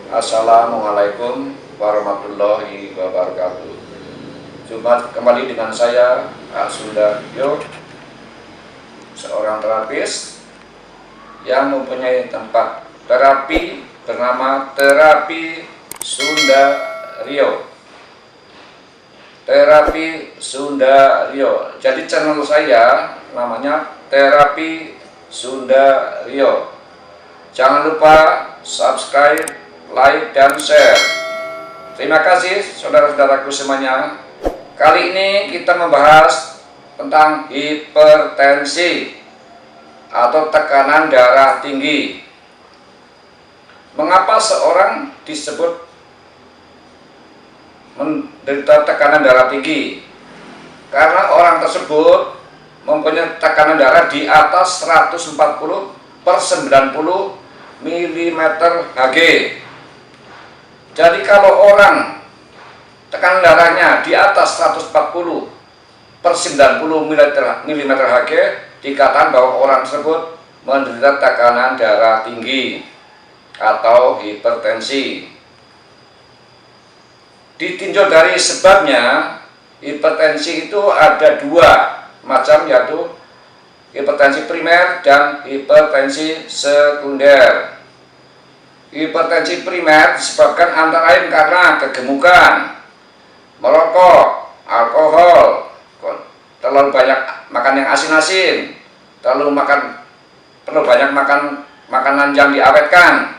Assalamualaikum warahmatullahi wabarakatuh. Jumpa kembali dengan saya, Sundaryo, seorang terapis yang mempunyai tempat terapi bernama Terapi Sundaryo. Terapi Sundaryo. Jadi channel saya namanya Terapi Sundaryo. Jangan lupa subscribe, like, dan share. Terima kasih saudara-saudaraku semuanya. Kali ini kita membahas tentang hipertensi atau tekanan darah tinggi. Mengapa seorang disebut menderita tekanan darah tinggi? Karena orang tersebut mempunyai tekanan darah di atas 140/90 mm Hg. Jadi kalau orang tekanan darahnya di atas 140/90 mm Hg, dikatakan bahwa orang tersebut menderita tekanan darah tinggi atau hipertensi. Ditinjau dari sebabnya, hipertensi itu ada dua macam, yaitu hipertensi primer dan hipertensi sekunder. Hipertensi primer disebabkan antara lain karena kegemukan, merokok, alkohol, terlalu banyak makan yang asin-asin, terlalu banyak makan makanan yang diawetkan,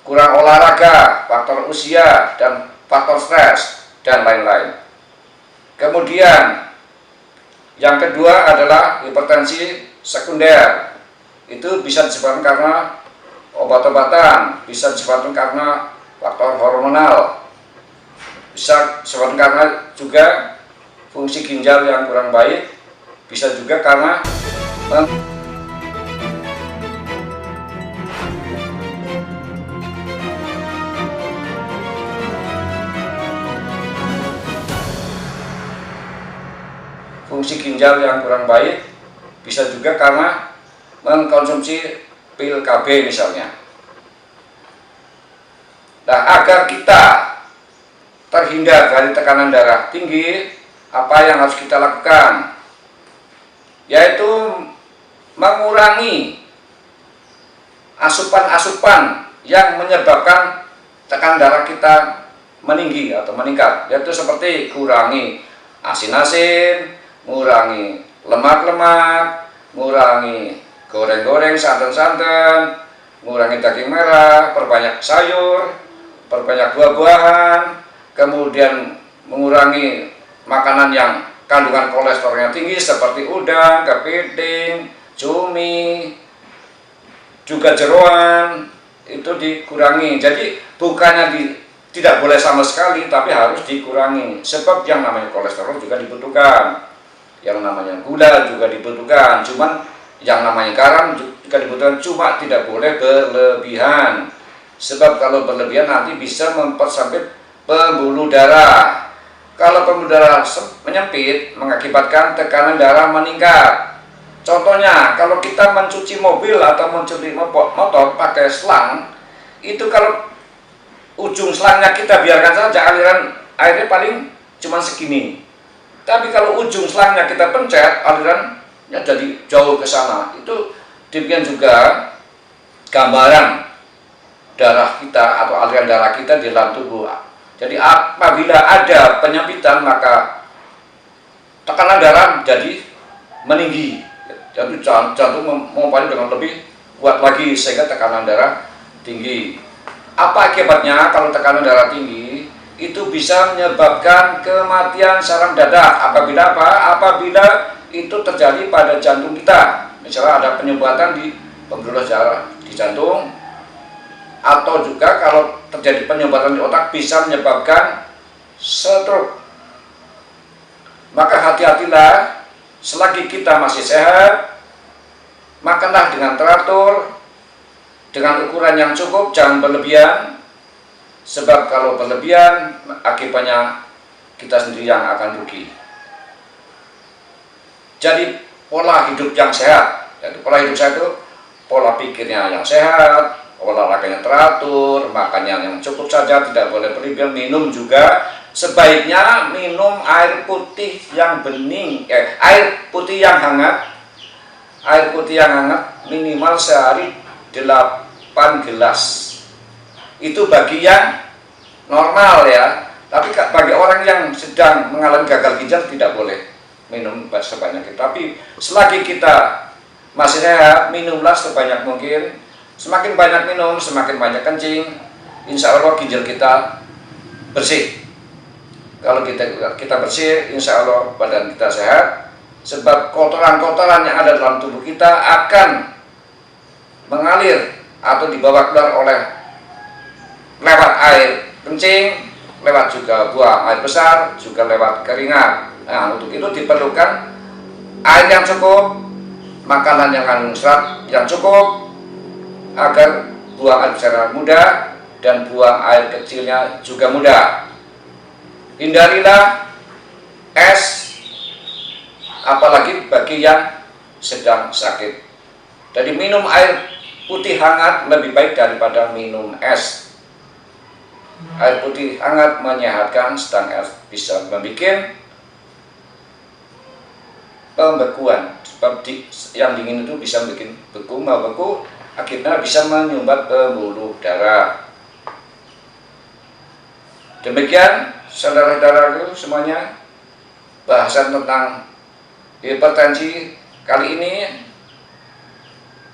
kurang olahraga, faktor usia, dan faktor stres, dan lain-lain. Kemudian yang kedua adalah hipertensi sekunder. Itu bisa disebabkan karena obat-obatan, bisa disebabkan karena faktor hormonal, bisa disebabkan karena juga fungsi ginjal yang kurang baik, bisa juga karena fungsi ginjal yang kurang baik, bisa juga karena mengkonsumsi pil KB misalnya. Nah, agar kita terhindar dari tekanan darah tinggi, apa yang harus kita lakukan? Yaitu mengurangi asupan-asupan yang menyebabkan tekanan darah kita meninggi atau meningkat, yaitu seperti kurangi asin-asin, mengurangi lemak-lemak, mengurangi goreng-goreng, santan-santan, mengurangi daging merah, perbanyak sayur, perbanyak buah-buahan, kemudian mengurangi makanan yang kandungan kolesterolnya tinggi seperti udang, kepiting, cumi, juga jeroan, itu dikurangi. Jadi bukannya tidak boleh sama sekali, tapi harus dikurangi. Sebab yang namanya kolesterol juga dibutuhkan, yang namanya gula juga dibutuhkan, cuman yang namanya garam juga dibutuhkan, cuma tidak boleh berlebihan. Sebab kalau berlebihan nanti bisa mempersempit pembuluh darah. Kalau pembuluh darah menyempit mengakibatkan tekanan darah meningkat. Contohnya, kalau kita mencuci mobil atau mencuci motor pakai selang, itu kalau ujung selangnya kita biarkan saja, aliran airnya paling cuma segini. Tapi kalau ujung selangnya kita pencet, alirannya jadi jauh ke sana. Itu demikian juga gambaran darah kita atau aliran darah kita di dalam tubuh. Jadi apabila ada penyempitan, maka tekanan darah jadi meninggi. Jadi jantung memompanya dengan lebih kuat lagi sehingga tekanan darah tinggi. Apa akibatnya kalau tekanan darah tinggi? Itu bisa menyebabkan kematian secara mendadak. Apabila apa? Apabila itu terjadi pada jantung kita. Misalnya ada penyumbatan di pembuluh darah di jantung, atau juga kalau terjadi penyumbatan di otak bisa menyebabkan stroke. Maka hati-hatilah, selagi kita masih sehat, makanlah dengan teratur, dengan ukuran yang cukup, jangan berlebihan. Sebab kalau berlebihan, akibatnya kita sendiri yang akan rugi. Jadi pola hidup yang sehat, yaitu pola hidup sehat itu pola pikirnya yang sehat, olahraganya teratur, makannya yang cukup saja, tidak boleh berlebihan. Minum juga sebaiknya minum air putih yang bening, air putih yang hangat. Air putih yang hangat minimal sehari 8 gelas. Itu bagi yang normal ya. Tapi bagi orang yang sedang mengalami gagal ginjal tidak boleh minum sebanyak itu. Tapi selagi kita masih sehat, minumlah sebanyak mungkin. Semakin banyak minum, semakin banyak kencing, insya Allah ginjal kita bersih. Kalau kita bersih, insya Allah badan kita sehat. Sebab kotoran-kotoran yang ada dalam tubuh kita akan mengalir atau dibawa keluar lewat air kencing, lewat juga buang air besar, juga lewat keringat. Nah, untuk itu diperlukan air yang cukup, makanan yang kandung serat yang cukup, agar buang air besar mudah dan buang air kecilnya juga mudah. Hindarilah es, apalagi bagi yang sedang sakit. Jadi minum air putih hangat lebih baik daripada minum es. Air putih hangat menyehatkan, sedang es bisa membuat pembekuan. Sebab yang dingin itu bisa bikin beku, akhirnya bisa menyumbat pembuluh darah. Demikian saudara-saudaraku semuanya, bahasan tentang hipertensi kali ini.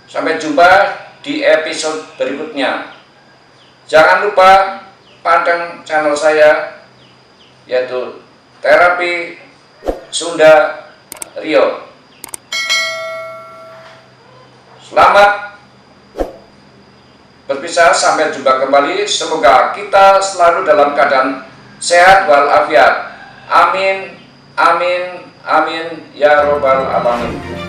Sampai jumpa di episode berikutnya. Jangan lupa panteng channel saya, yaitu Terapi Sunda Rio. Selamat berpisah, sampai jumpa kembali. Semoga kita selalu dalam keadaan sehat walafiat. Amin, amin, amin ya robbal alamin.